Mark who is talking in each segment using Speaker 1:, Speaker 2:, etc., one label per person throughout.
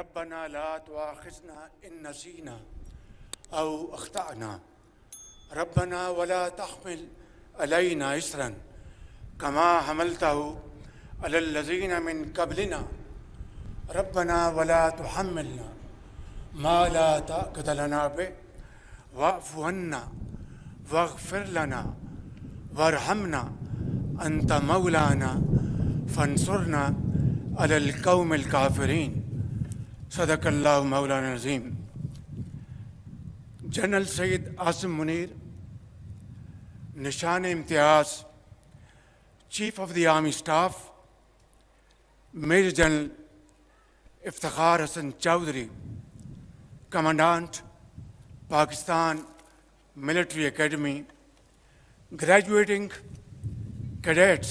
Speaker 1: ربنا لا تؤاخذنا إن نسينا أو أخطأنا ربنا ولا تحمل علينا إصرا كما حملته على الذين من قبلنا ربنا ولا تحملنا ما لا طاقة لنا به واعف عنا واغفر لنا وارحمنا أنت مولانا فانصرنا على القوم الكافرين صدق الله مولانا العظيم. General Syed Asim Munir, Nishan Imtiaz chief of the army staff major general Iftikhar Hassan Chaudhry, commandant Pakistan military academy, graduating cadets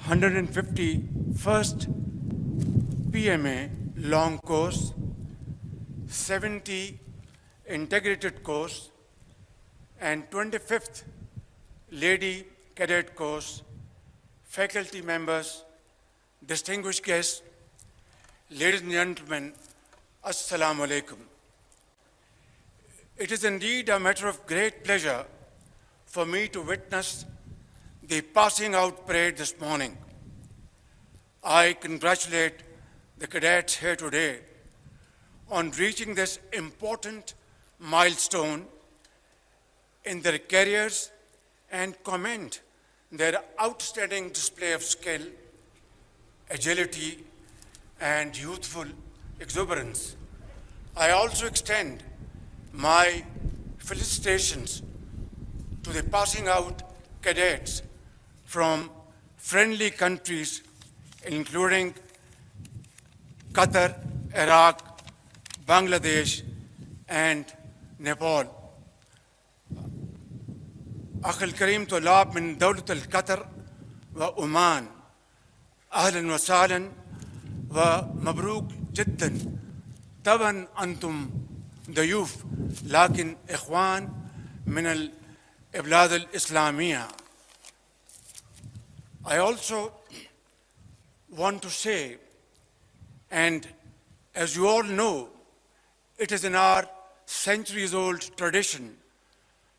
Speaker 1: 151st PMA long course, 70 integrated course and 25th lady cadet course, faculty members, distinguished guests, ladies and gentlemen, Assalamu alaikum. It is indeed a matter of great pleasure for me to witness the passing out parade this morning. I congratulate the cadets here today on reaching this important milestone in their careers and commend their outstanding display of skill, agility, and youthful exuberance. I also extend my felicitations to the passing out cadets from friendly countries including Qatar, Iraq, Bangladesh, and Nepal. أخي الكريم طلاب من دولة القطر وعمان، أهلا وسهلا ومبروك جدا. طبعا أنتم ضيوف لكن إخوان من البلاد الإسلامية. I also want to say, and as you all know, it is in our centuries-old tradition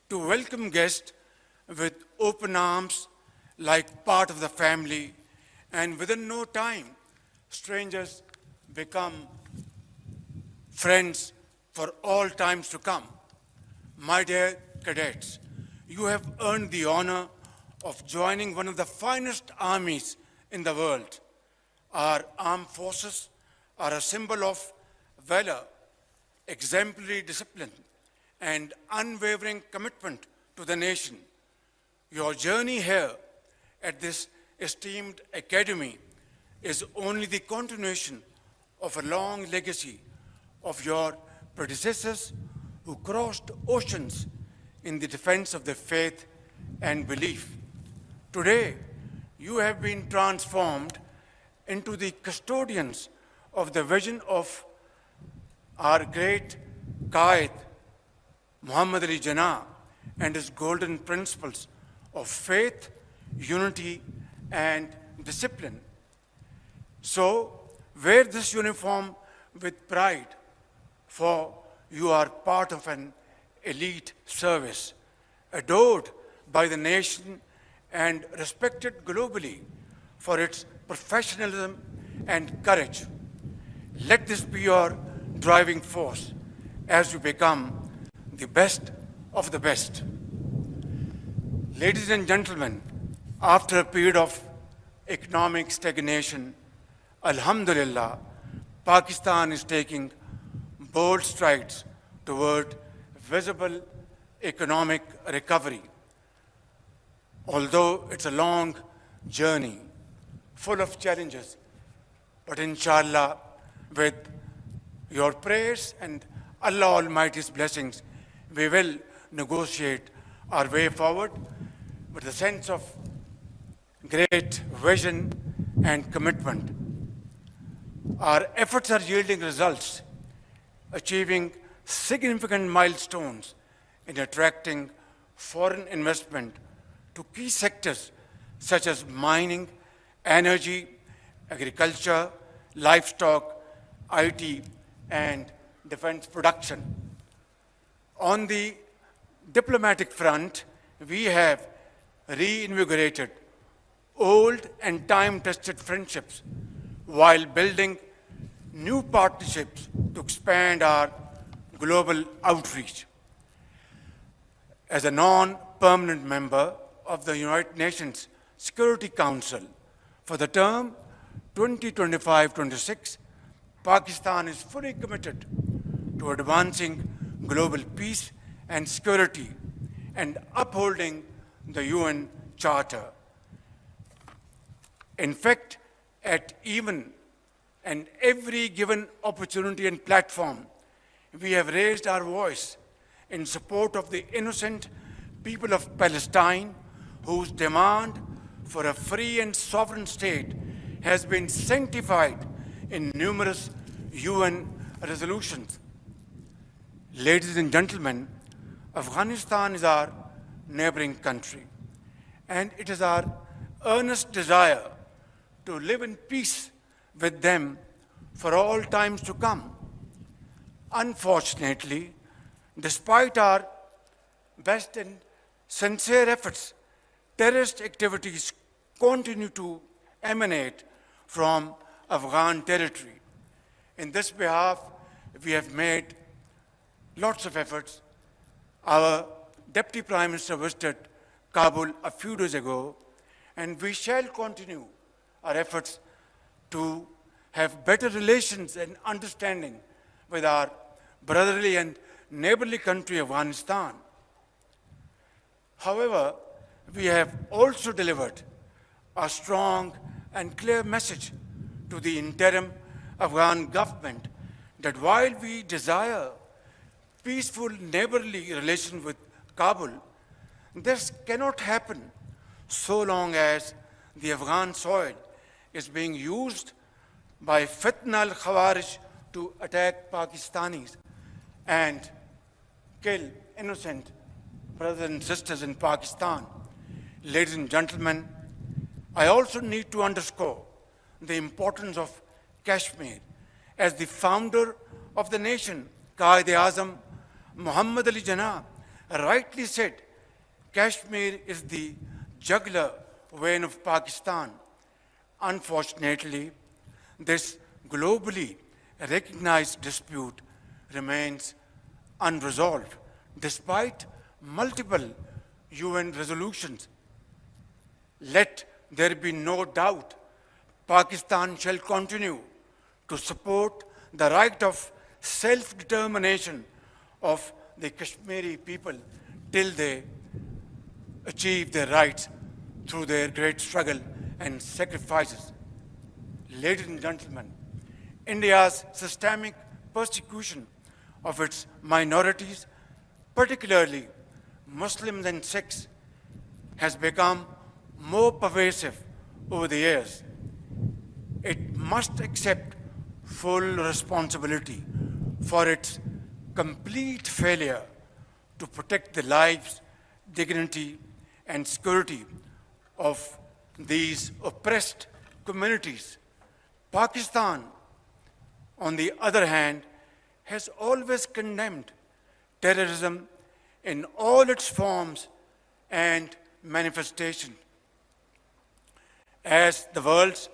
Speaker 1: to welcome guests with open arms like part of the family, and within no time, strangers become friends for all times to come. My dear cadets, you have earned the honor of joining one of the finest armies in the world. Our armed forces are a symbol of valor, exemplary discipline, and unwavering commitment to the nation. Your journey here at this esteemed academy is only the continuation of a long legacy of your predecessors who crossed oceans in the defense of their faith and belief. Today, you have been transformed into the custodians of the vision of our great Qaid, Muhammad Ali Jinnah, and his golden principles of faith, unity, and discipline. So, wear this uniform with pride, for you are part of an elite service, adored by the nation and respected globally for its professionalism and courage. Let this be your driving force as you become the best of the best. Ladies and gentlemen, after a period of economic stagnation, Alhamdulillah, Pakistan is taking bold strides toward visible economic recovery. Although it's a long journey, full of challenges, but inshallah, with your prayers and Allah Almighty's blessings, we will negotiate our way forward with a sense of great vision and commitment. Our efforts are yielding results, achieving significant milestones in attracting foreign investment to key sectors such as mining, energy, agriculture, livestock, IT, and defense production. On the diplomatic front, we have reinvigorated old and time-tested friendships while building new partnerships to expand our global outreach. As a non-permanent member of the United Nations Security Council for the term 2025-26, Pakistan is fully committed to advancing global peace and security and upholding the UN Charter. In fact, at even and every given opportunity and platform, we have raised our voice in support of the innocent people of Palestine, whose demand for a free and sovereign state has been sanctified in numerous UN resolutions. Ladies and gentlemen, Afghanistan is our neighboring country, and it is our earnest desire to live in peace with them for all times to come. Unfortunately, despite our best and sincere efforts, terrorist activities continue to emanate from Afghan territory. In this behalf, we have made lots of efforts. Our Deputy Prime Minister visited Kabul a few days ago, and we shall continue our efforts to have better relations and understanding with our brotherly and neighborly country, Afghanistan. However, we have also delivered a strong and clear message to the interim Afghan government that while we desire peaceful neighborly relations with Kabul, this cannot happen so long as the Afghan soil is being used by Fitna al-Khawarij to attack Pakistanis and kill innocent brothers and sisters in Pakistan. Ladies and gentlemen, I also need to underscore the importance of Kashmir. As the founder of the nation, Quaid-e-Azam Muhammad Ali Jinnah rightly said, Kashmir is the jugular vein of Pakistan. Unfortunately, this globally recognized dispute remains unresolved despite multiple UN resolutions. Let there be no doubt, Pakistan shall continue to support the right of self-determination of the Kashmiri people till they achieve their rights through their great struggle and sacrifices. Ladies and gentlemen, India's systemic persecution of its minorities, particularly Muslims and Sikhs, has become more pervasive over the years. It must accept full responsibility for its complete failure to protect the lives, dignity, and security of these oppressed communities. Pakistan, on the other hand, has always condemned terrorism in all its forms and manifestations. As the world's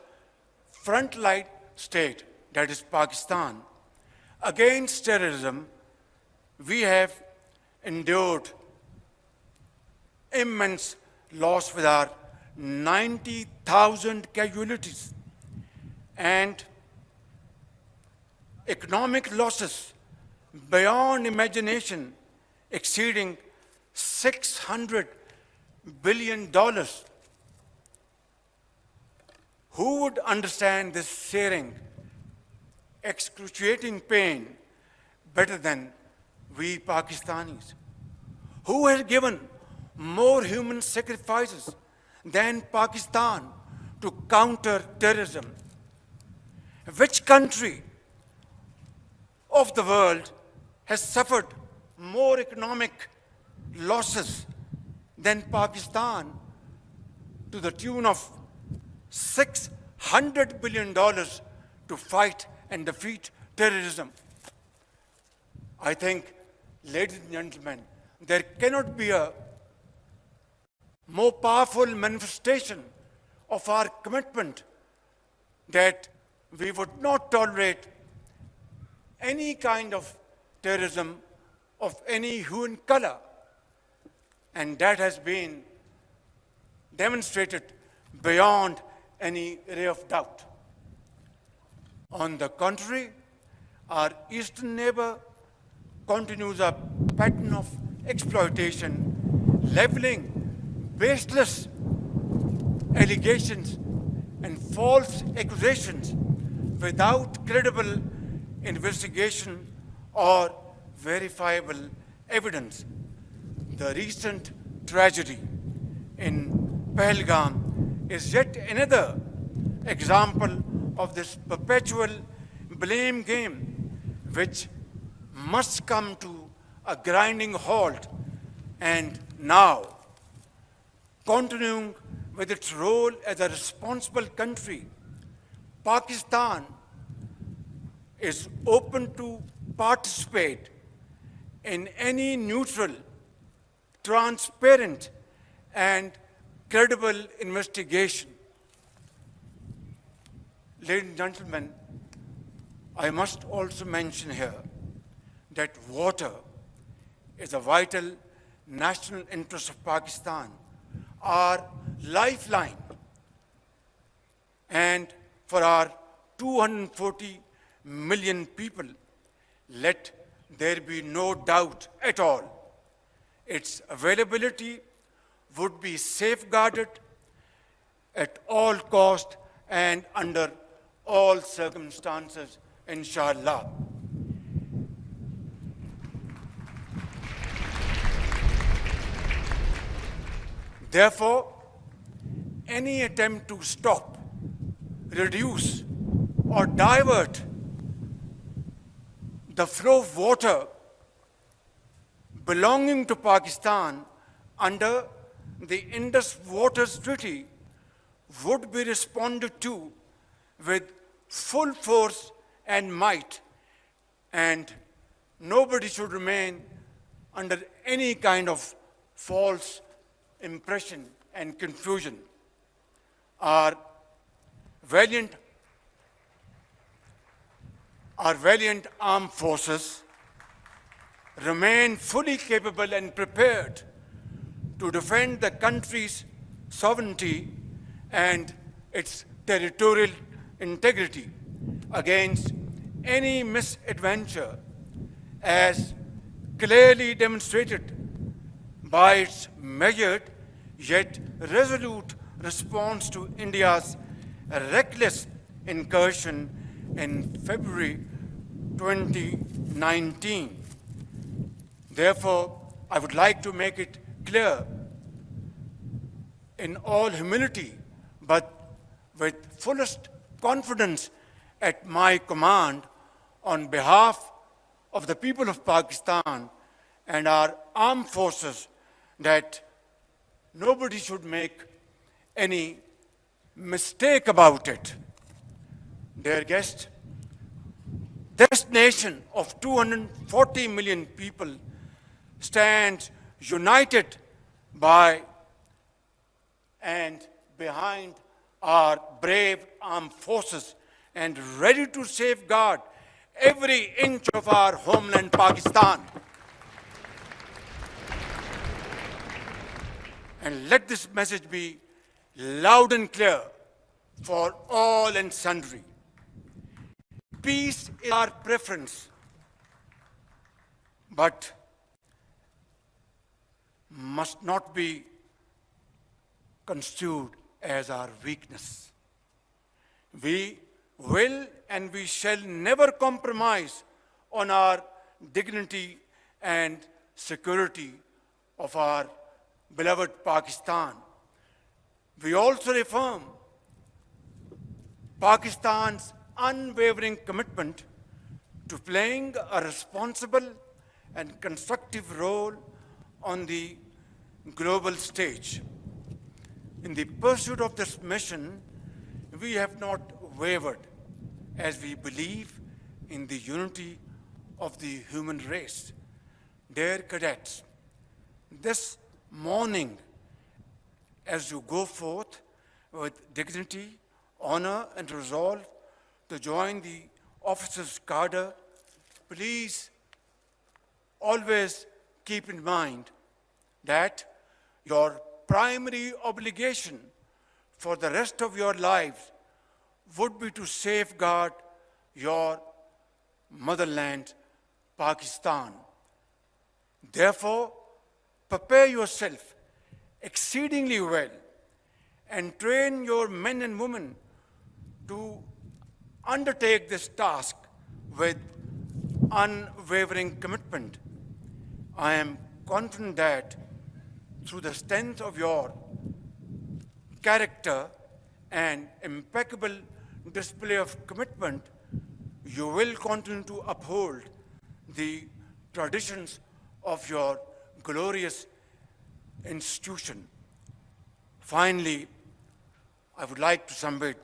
Speaker 1: frontline state, that is Pakistan, against terrorism, we have endured immense loss with our 90,000 casualties and economic losses beyond imagination exceeding $600 billion. Who would understand this searing, excruciating pain better than we Pakistanis? Who has given more human sacrifices than Pakistan to counter terrorism? Which country of the world has suffered more economic losses than Pakistan to the tune of $600 billion to fight and defeat terrorism. I think, ladies and gentlemen, there cannot be a more powerful manifestation of our commitment that we would not tolerate any kind of terrorism of any hue and color. And that has been demonstrated beyond any ray of doubt. On the contrary, our eastern neighbor continues a pattern of exploitation, leveling baseless allegations and false accusations without credible investigation or verifiable evidence. The recent tragedy in Pahalgam is yet another example of this perpetual blame game, which must come to a grinding halt. And now, continuing with its role as a responsible country, Pakistan is open to participate in any neutral, transparent, and credible investigation. Ladies and gentlemen, I must also mention here that water is a vital national interest of Pakistan, our lifeline. And for our 240 million people, let there be no doubt at all, its availability would be safeguarded at all cost and under all circumstances, inshallah. Therefore, any attempt to stop, reduce, or divert the flow of water belonging to Pakistan under the Indus Waters Treaty would be responded to with full force and might, and nobody should remain under any kind of false impression and confusion. Our valiant armed forces remain fully capable and prepared to defend the country's sovereignty and its territorial integrity against any misadventure, as clearly demonstrated by its measured yet resolute response to India's reckless incursion in February 2019. Therefore, I would like to make it clear in all humility, but with fullest confidence at my command, on behalf of the people of Pakistan and our armed forces, that nobody should make any mistake about it. Dear guests, this nation of 240 million people stands united by and behind our brave armed forces and ready to safeguard every inch of our homeland, Pakistan. And let this message be loud and clear for all and sundry. Peace is our preference, but must not be construed as our weakness. We will and we shall never compromise on our dignity and security of our beloved Pakistan. We also affirm Pakistan's unwavering commitment to playing a responsible and constructive role on the global stage. In the pursuit of this mission, we have not wavered, as we believe in the unity of the human race. Dear cadets, this morning, as you go forth with dignity, honor, and resolve to join the officers' cadre, please always keep in mind that your primary obligation for the rest of your lives would be to safeguard your motherland, Pakistan. Therefore, prepare yourself exceedingly well and train your men and women to undertake this task with unwavering commitment. I am confident that through the strength of your character and impeccable display of commitment, you will continue to uphold the traditions of your glorious institution. Finally, I would like to submit,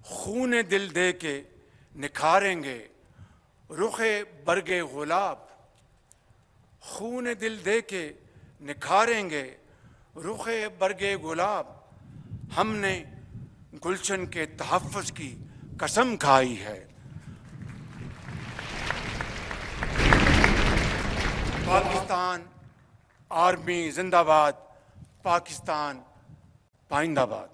Speaker 1: खूने दिल दे के निखारेंगे रुखे बरगे गुलाब, खूने दिल दे के निखारेंगे रुखे बरगे गुलाब, हमने गुलशन के तहफ़्फ़ुज़ की कसम खाई है। पाकिस्तान आर्मी जिंदाबाद, पाकिस्तान पाइंदाबाद।